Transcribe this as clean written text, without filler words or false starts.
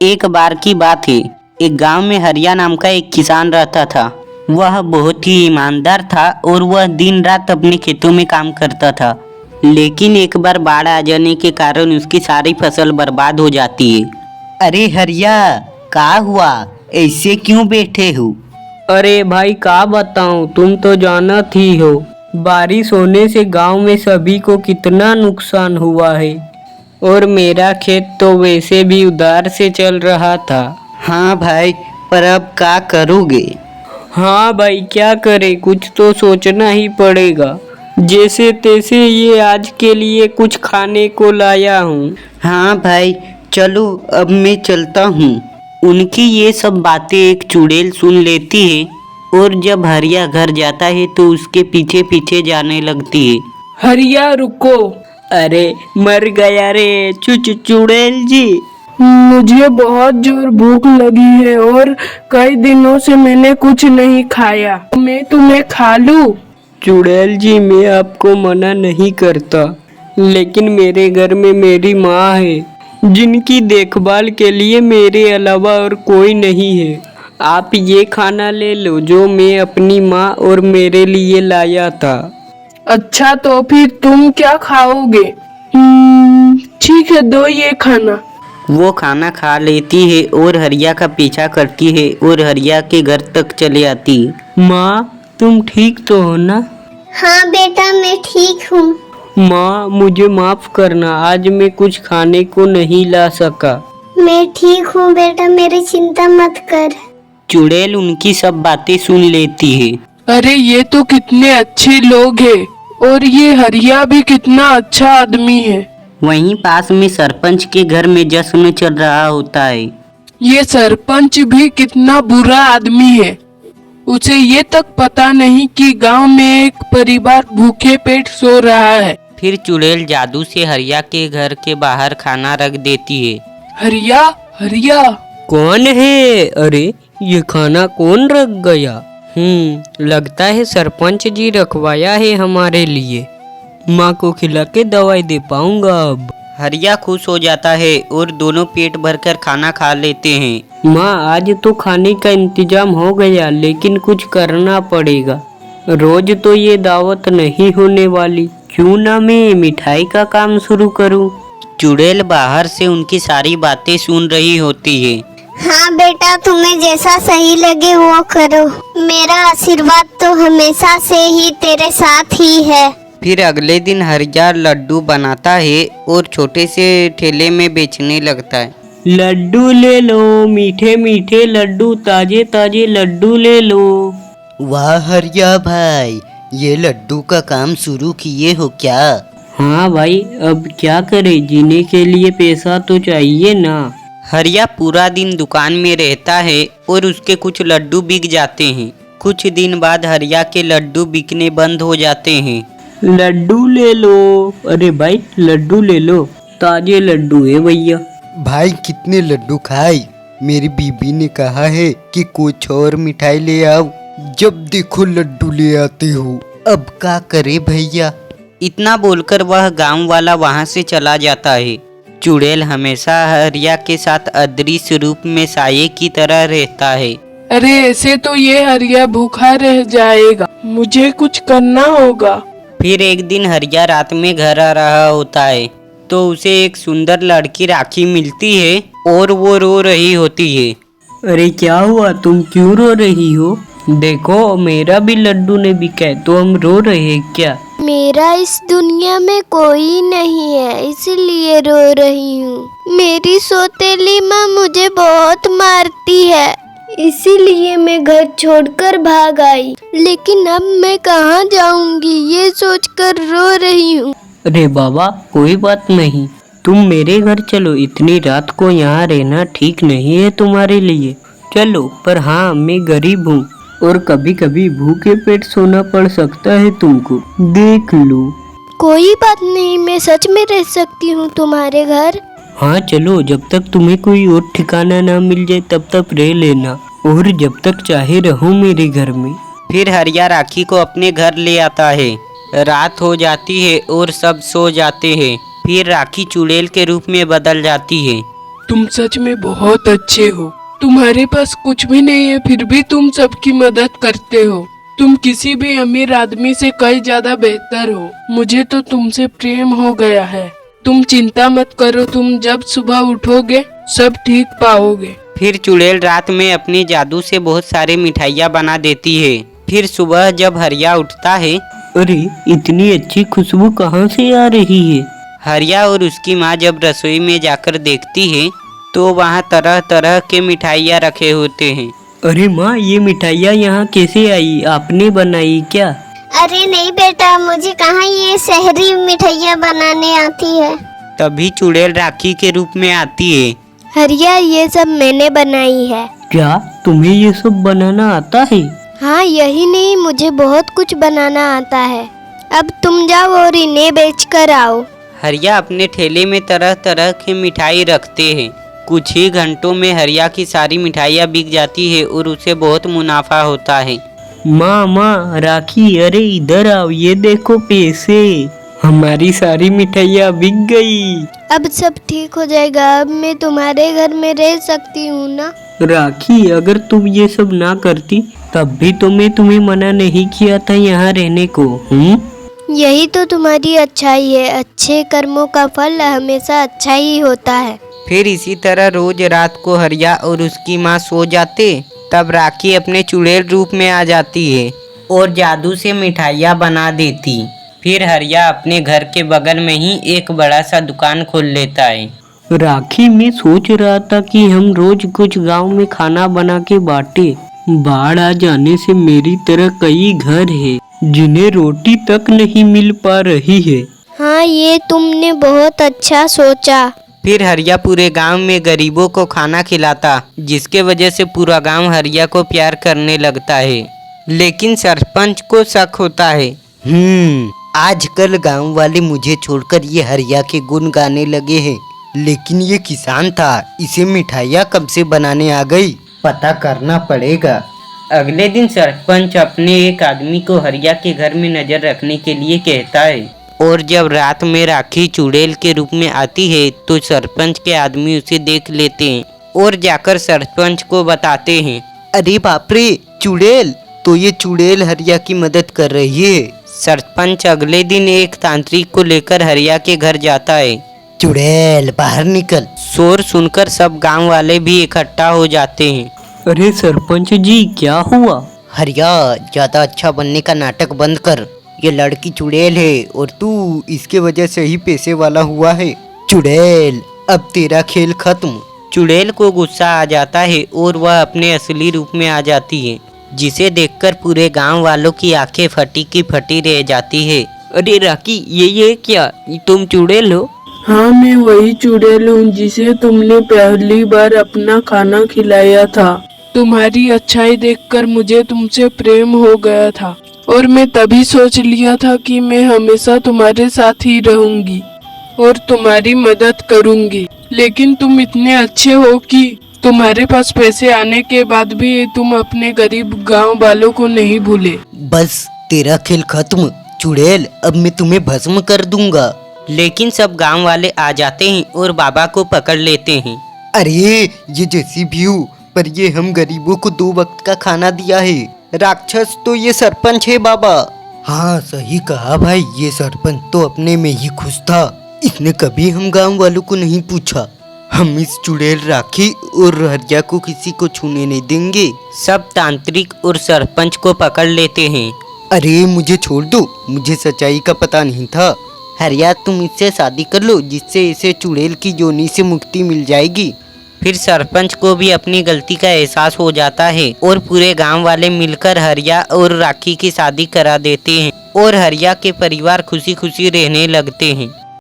एक बार की बात है, एक गांव में हरिया नाम का एक किसान रहता था। वह बहुत ही ईमानदार था और वह दिन रात अपने खेतों में काम करता था। लेकिन एक बार बाढ़ आ जाने के कारण उसकी सारी फसल बर्बाद हो जाती है। अरे हरिया, क्या हुआ? ऐसे क्यों बैठे हो? अरे भाई का बताऊं, तुम तो जानत ही हो बारिश होने से गांव में सभी को कितना नुकसान हुआ है। और मेरा खेत तो वैसे भी उधार से चल रहा था। हाँ भाई, पर अब क्या करोगे? हाँ भाई, क्या करे, कुछ तो सोचना ही पड़ेगा। जैसे तैसे ये आज के लिए कुछ खाने को लाया हूँ। हाँ भाई, चलो अब मैं चलता हूँ। उनकी ये सब बातें एक चुड़ैल सुन लेती है और जब हरिया घर जाता है तो उसके पीछे पीछे जाने लगती है। हरिया रुको। अरे मर गया रे चुड़ैल जी। मुझे बहुत जोर भूख लगी है और कई दिनों से मैंने कुछ नहीं खाया। मैं तुम्हें खा लूं? चुड़ैल जी, मैं आपको मना नहीं करता, लेकिन मेरे घर में मेरी माँ है जिनकी देखभाल के लिए मेरे अलावा और कोई नहीं है। आप ये खाना ले लो जो मैं अपनी माँ और मेरे लिए लाया था। अच्छा, तो फिर तुम क्या खाओगे? ठीक है, दो ये खाना। वो खाना खा लेती है और हरिया का पीछा करती है और हरिया के घर तक चली आती है। माँ, तुम ठीक तो हो ना? हाँ बेटा, मैं ठीक हूँ। माँ, मुझे माफ करना, आज मैं कुछ खाने को नहीं ला सका। मैं ठीक हूँ बेटा, मेरी चिंता मत कर। चुड़ैल उनकी सब बातें सुन लेती है। अरे ये तो कितने अच्छे लोग हैं और ये हरिया भी कितना अच्छा आदमी है। वहीं पास में सरपंच के घर में जश्न चल रहा होता है। ये सरपंच भी कितना बुरा आदमी है। उसे ये तक पता नहीं कि गांव में एक परिवार भूखे पेट सो रहा है। फिर चुड़ैल जादू से हरिया के घर के बाहर खाना रख देती है। हरिया, हरिया, कौन है? अरे ये खाना कौन रख गया? लगता है सरपंच जी रखवाया है हमारे लिए। माँ को खिला के दवाई दे पाऊंगा अब। हरिया खुश हो जाता है और दोनों पेट भरकर खाना खा लेते हैं। माँ, आज तो खाने का इंतजाम हो गया, लेकिन कुछ करना पड़ेगा। रोज तो ये दावत नहीं होने वाली। क्यों ना मैं मिठाई का काम शुरू करूं? चुड़ैल बाहर से उनकी सारी बातें सुन रही होती है। हाँ बेटा, तुम्हें जैसा सही लगे वो करो। मेरा आशीर्वाद तो हमेशा से ही तेरे साथ ही है। फिर अगले दिन हरिया लड्डू बनाता है और छोटे से ठेले में बेचने लगता है। लड्डू ले लो, मीठे मीठे लड्डू, ताजे ताजे लड्डू ले लो। वाह हरिया भाई, ये लड्डू का काम शुरू किए हो क्या? हाँ भाई, अब क्या करें, जीने के लिए पैसा तो चाहिए ना। हरिया पूरा दिन दुकान में रहता है और उसके कुछ लड्डू बिक जाते हैं। कुछ दिन बाद हरिया के लड्डू बिकने बंद हो जाते हैं। लड्डू ले लो। अरे भाई, लड्डू ले लो, ताजे लड्डू है भैया। भाई कितने लड्डू खाए? मेरी बीबी ने कहा है कि कुछ और मिठाई ले आओ, जब देखो लड्डू ले आते हो। अब क्या करे भैया? इतना बोलकर वह गांव वाला वहां से चला जाता है। चुड़ैल हमेशा हरिया के साथ अदृश्य रूप में साये की तरह रहता है। अरे ऐसे तो ये हरिया भूखा रह जाएगा, मुझे कुछ करना होगा। फिर एक दिन हरिया रात में घर आ रहा होता है तो उसे एक सुंदर लड़की राखी मिलती है और वो रो रही होती है। अरे क्या हुआ, तुम क्यों रो रही हो? देखो, मेरा भी लड्डू ने बिका है, तो हम रो रहे हैं क्या? मेरा इस दुनिया में कोई नहीं है, इसलिए रो रही हूँ। मेरी सौतेली माँ मुझे बहुत मारती है, इसीलिए मैं घर छोड़कर भाग आई। लेकिन अब मैं कहाँ जाऊंगी, ये सोचकर रो रही हूँ। अरे बाबा, कोई बात नहीं, तुम मेरे घर चलो। इतनी रात को यहाँ रहना ठीक नहीं है तुम्हारे लिए। चलो, पर हाँ, मैं गरीब हूँ और कभी कभी भूखे पेट सोना पड़ सकता है तुमको, देख लो। कोई बात नहीं, मैं सच में रह सकती हूँ तुम्हारे घर। हाँ चलो, जब तक तुम्हें कोई और ठिकाना ना मिल जाए तब तक रह लेना, और जब तक चाहे रहो मेरे घर में। फिर हरिया राखी को अपने घर ले आता है। रात हो जाती है और सब सो जाते हैं। फिर राखी चुड़ैल के रूप में बदल जाती है। तुम सच में बहुत अच्छे हो। तुम्हारे पास कुछ भी नहीं है फिर भी तुम सबकी मदद करते हो। तुम किसी भी अमीर आदमी से कई ज्यादा बेहतर हो। मुझे तो तुमसे प्रेम हो गया है। तुम चिंता मत करो, तुम जब सुबह उठोगे सब ठीक पाओगे। फिर चुड़ैल रात में अपनी जादू से बहुत सारी मिठाइयाँ बना देती है। फिर सुबह जब हरिया उठता है, अरे इतनी अच्छी खुशबू कहाँ से आ रही है? हरिया और उसकी माँ जब रसोई में जाकर देखती है तो वहाँ तरह तरह के मिठाइयाँ रखे होते हैं। अरे माँ, ये मिठाइयाँ यहाँ कैसे आई? आपने बनाई क्या? अरे नहीं बेटा, मुझे कहाँ ये शहरी मिठाइयाँ बनाने आती है। तभी चुड़ैल राखी के रूप में आती है। हरिया, ये सब मैंने बनाई है। क्या तुम्हें ये सब बनाना आता है? हाँ, यही नहीं, मुझे बहुत कुछ बनाना आता है। अब तुम जाओ और इन्हें बेच कर आओ। हरिया अपने ठेले में तरह तरह की मिठाई रखते हैं। कुछ ही घंटों में हरिया की सारी मिठाइयाँ बिक जाती है और उसे बहुत मुनाफा होता है। माँ, राखी, अरे इधर आओ, ये देखो पैसे। हमारी सारी मिठाइयाँ बिक गई। अब सब ठीक हो जाएगा। अब मैं तुम्हारे घर में रह सकती हूँ ना? राखी, अगर तुम ये सब ना करती तब भी तो मैं तुम्हें मना नहीं किया था यहाँ रहने को। यही तो तुम्हारी अच्छाई है। अच्छे कर्मों का फल हमेशा अच्छा ही होता है। फिर इसी तरह रोज रात को हरिया और उसकी माँ सो जाते, तब राखी अपने चुड़ैल रूप में आ जाती है और जादू से मिठाइयाँ बना देती। फिर हरिया अपने घर के बगल में ही एक बड़ा सा दुकान खोल लेता है। राखी, मैं सोच रहा था कि हम रोज कुछ गांव में खाना बना के बांटे। बाढ़ आ जाने से मेरी तरह कई घर हैं जिन्हें रोटी तक नहीं मिल पा रही है। हाँ, ये तुमने बहुत अच्छा सोचा। फिर हरिया पूरे गांव में गरीबों को खाना खिलाता, जिसके वजह से पूरा गांव हरिया को प्यार करने लगता है। लेकिन सरपंच को शक होता है। आजकल गांव वाले मुझे छोड़कर ये हरिया के गुण गाने लगे हैं। लेकिन ये किसान था, इसे मिठाइयाँ कब से बनाने आ गई? पता करना पड़ेगा। अगले दिन सरपंच अपने एक आदमी को हरिया के घर में नजर रखने के लिए कहता है। और जब रात में राखी चुड़ैल के रूप में आती है तो सरपंच के आदमी उसे देख लेते हैं और जाकर सरपंच को बताते हैं। अरे बाप रे, चुड़ैल! तो ये चुड़ैल हरिया की मदद कर रही है। सरपंच अगले दिन एक तांत्रिक को लेकर हरिया के घर जाता है। चुड़ैल, बाहर निकल। शोर सुनकर सब गांव वाले भी इकट्ठा हो जाते हैं। अरे सरपंच जी, क्या हुआ? हरिया, ज्यादा अच्छा बनने का नाटक बंद कर। ये लड़की चुड़ैल है और तू इसके वजह से ही पैसे वाला हुआ है। चुड़ैल, अब तेरा खेल खत्म। चुड़ैल को गुस्सा आ जाता है और वह अपने असली रूप में आ जाती है, जिसे देखकर पूरे गांव वालों की आंखें फटी की फटी रह जाती है। अरे राखी, ये क्या? तुम चुड़ैल हो? हाँ, मैं वही चुड़ैल हूँ जिसे तुमने पहली बार अपना खाना खिलाया था। तुम्हारी अच्छाई देखकर मुझे तुमसे प्रेम हो गया था और मैं तभी सोच लिया था कि मैं हमेशा तुम्हारे साथ ही रहूंगी और तुम्हारी मदद करूंगी। लेकिन तुम इतने अच्छे हो कि तुम्हारे पास पैसे आने के बाद भी तुम अपने गरीब गांव वालों को नहीं भूले। बस तेरा खेल खत्म चुड़ैल, अब मैं तुम्हें भस्म कर दूंगा। लेकिन सब गांव वाले आ जाते हैं और बाबा को पकड़ लेते हैं। अरे ये जैसी भी हो, पर ये हम गरीबों को 2 वक्त का खाना दिया है। राक्षस तो ये सरपंच है बाबा। हाँ, सही कहा भाई, ये सरपंच तो अपने में ही खुश था। इसने कभी हम गांव वालों को नहीं पूछा। हम इस चुड़ैल राखी और हरिया को किसी को छूने नहीं देंगे। सब तांत्रिक और सरपंच को पकड़ लेते हैं। अरे मुझे छोड़ दो, मुझे सच्चाई का पता नहीं था। हरिया, तुम इससे शादी कर लो, जिससे इसे चुड़ैल की योनि से मुक्ति मिल जाएगी। फिर सरपंच को भी अपनी गलती का एहसास हो जाता है और पूरे गांव वाले मिलकर हरिया और राखी की शादी करा देते हैं और हरिया के परिवार खुशी खुशी रहने लगते हैं।